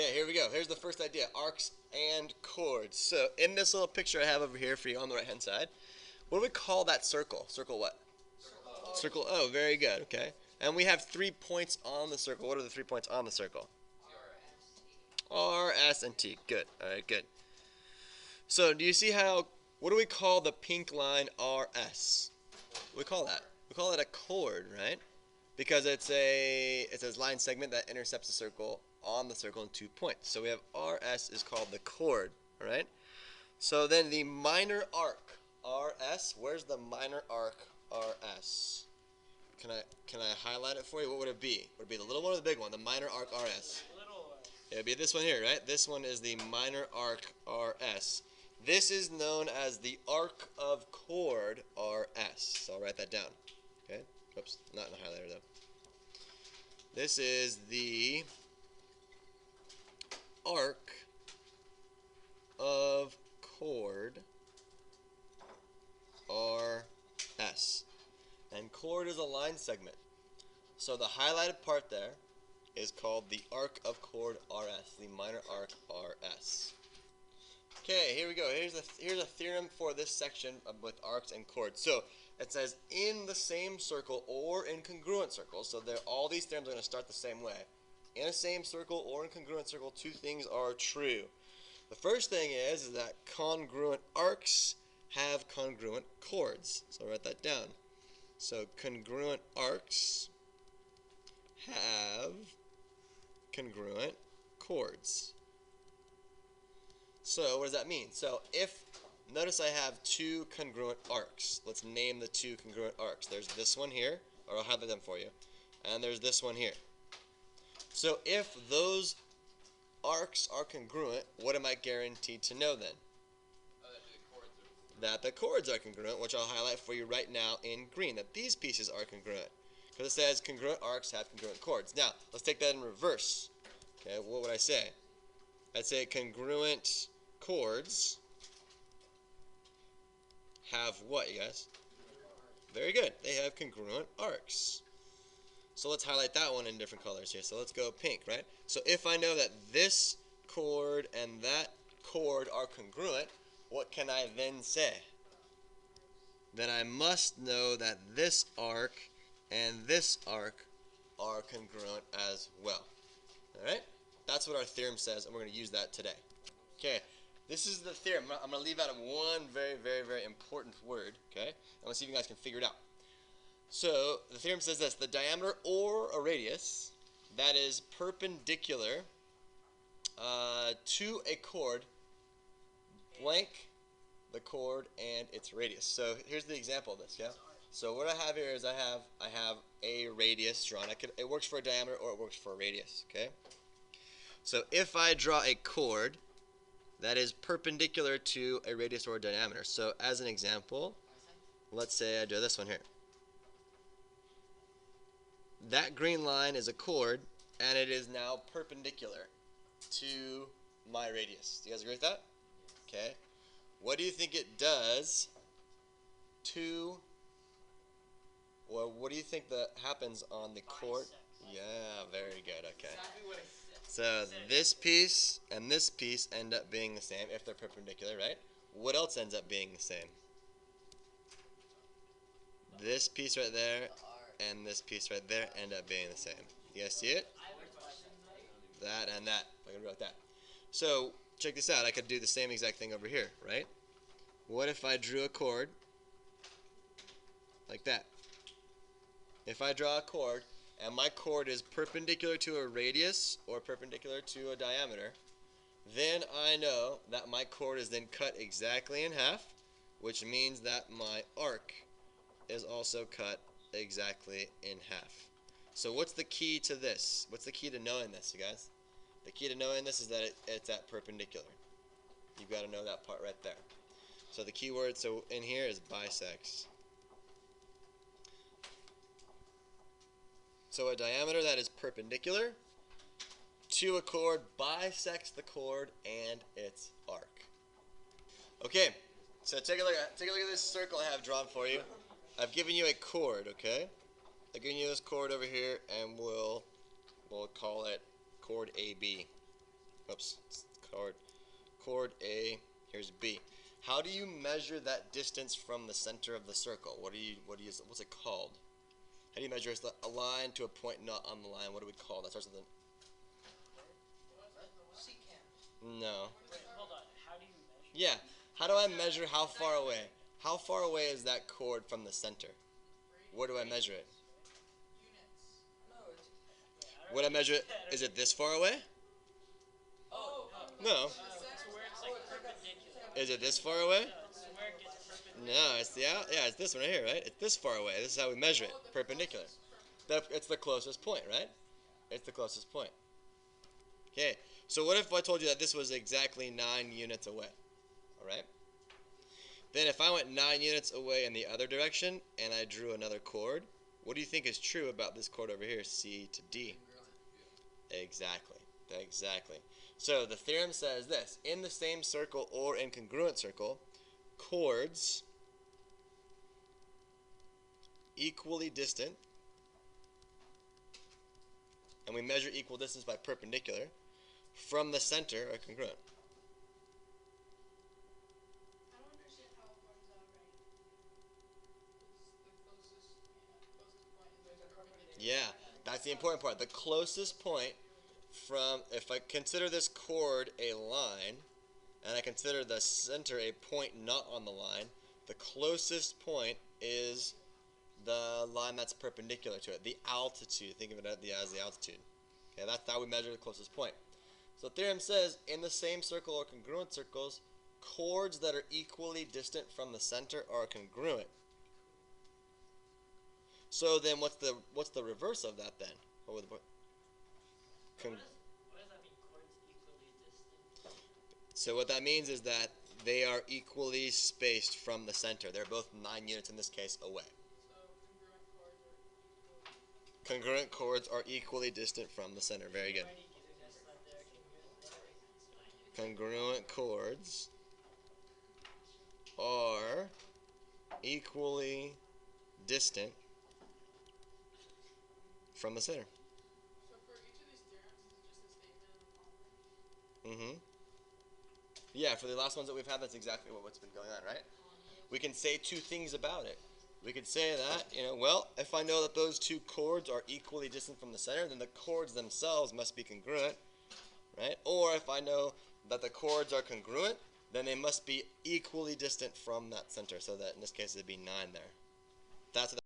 Okay, here we go. Here's the first idea, arcs and chords. So in this little picture I have over here for you on the right hand side, what do we call that circle? Circle what? Circle O, very good, okay. And we have 3 points on the circle. What are the 3 points on the circle? R, S, and T. Good, alright, good. So do you see how, what do we call the pink line RS? What do we call that? We call it a chord, right? Because it's a line segment that intercepts the circle on the circle in 2 points. So we have RS is called the chord, all right? So then the minor arc RS, where's the minor arc RS? Can I highlight it for you? What would it be? Would it be the little one or the big one? The minor arc RS. It would be this one here, right? This one is the minor arc RS. This is known as the arc of chord RS. So I'll write that down. Okay? Oops, not in the highlighter though. This is the arc of chord RS. And chord is a line segment. So the highlighted part there is called the arc of chord RS, the minor arc RS. Okay, here we go. Here's a theorem for this section with arcs and chords. So it says in the same circle or in congruent circles. So all these theorems are going to start the same way. In a same circle or in congruent circle, 2 things are true. The first thing is that congruent arcs have congruent chords. So I'll write that down. So congruent arcs have congruent chords. So what does that mean? So notice I have 2 congruent arcs. Let's name the 2 congruent arcs. There's this one here, or I'll highlight them for you, and there's this one here. So if those arcs are congruent, what am I guaranteed to know then? That the chords are congruent, which I'll highlight for you right now in green, that these pieces are congruent. Because it says congruent arcs have congruent chords. Now, let's take that in reverse. Okay, what would I say? I'd say congruent chords have what, you guys? Very good. They have congruent arcs. So let's highlight that one in different colors here. So let's go pink, right? So if I know that this chord and that chord are congruent, what can I then say? Then I must know that this arc and this arc are congruent as well. Alright? That's what our theorem says, and we're going to use that today. Okay, this is the theorem. I'm going to leave out one very, very, very important word. Okay? I'm going to see if you guys can figure it out. So, the theorem says this: the diameter or a radius that is perpendicular to a chord blank the chord and its radius. So here's the example of this, yeah? So what I have here is I have a radius drawn. It works for a diameter or it works for a radius, okay? So if I draw a chord that is perpendicular to a radius or a diameter. So as an example, let's say I do this one here. That green line is a chord and it is now perpendicular to my radius. Do you guys agree with that? Okay. What do you think it does to, or what do you think that happens on the chord? Yeah, very good, okay. So this piece and this piece end up being the same if they're perpendicular, right? What else ends up being the same? This piece right there and this piece right there end up being the same. You guys see it? That and that. I can write that. So check this out. I could do the same exact thing over here, right? What if I drew a chord like that? If I draw a chord and my chord is perpendicular to a radius or perpendicular to a diameter, then I know that my chord is then cut exactly in half, which means that my arc is also cut exactly in half. So what's the key to this? What's the key to knowing this, you guys? The key to knowing this is that it's at perpendicular. You've got to know that part right there. So the key word so in here is bisects. So a diameter that is perpendicular to a chord bisects the chord and its arc. Okay, so take a look at this circle I have drawn for you. I've given you a chord, okay? I've given you this chord over here, and we'll call it chord AB. Oops, chord A. Here's B. How do you measure that distance from the center of the circle? What's it called? How do you measure a line to a point not on the line? What do we call that? Starts with no. Wait, hold on. How do you measure? Yeah. How do I measure how far away? How far away is that chord from the center? Where do I measure it? When I measure it, is it this far away? No. So where it's like perpendicular. Is it this far away? So where it gets perpendicular. No, it's it's this one right here, right? It's this far away. This is how we measure it, perpendicular. It's the closest point, right? It's the closest point. Okay, so what if I told you that this was exactly 9 units away? All right? Then if I went 9 units away in the other direction and I drew another chord, what do you think is true about this chord over here, C to D? Exactly. Exactly. So the theorem says this: in the same circle or incongruent circle, chords equally distant, and we measure equal distance by perpendicular, from the center are congruent. I don't understand how chords are right. Yeah, that's the important part. The closest point from, if I consider this chord a line, and I consider the center a point not on the line, the closest point is the line that's perpendicular to it, the altitude. Think of it as the altitude. Okay, that's how we measure the closest point. So the theorem says, in the same circle or congruent circles, chords that are equally distant from the center are congruent. So then what's the reverse of that then? What would What does that mean? Chords equally distant. So what that means is that they are equally spaced from the center. They're both 9 units in this case away. Congruent chords are equally distant from the center. Very good. Congruent chords are equally distant from the center. So for each of these theorems, is it just a statement and a property? Yeah, for the last ones that we've had, that's exactly what's been going on, right? We can say 2 things about it. We could say that, well, if I know that those 2 chords are equally distant from the center, then the chords themselves must be congruent, right? Or if I know that the chords are congruent, then they must be equally distant from that center, so that in this case it'd be 9 there. That's what that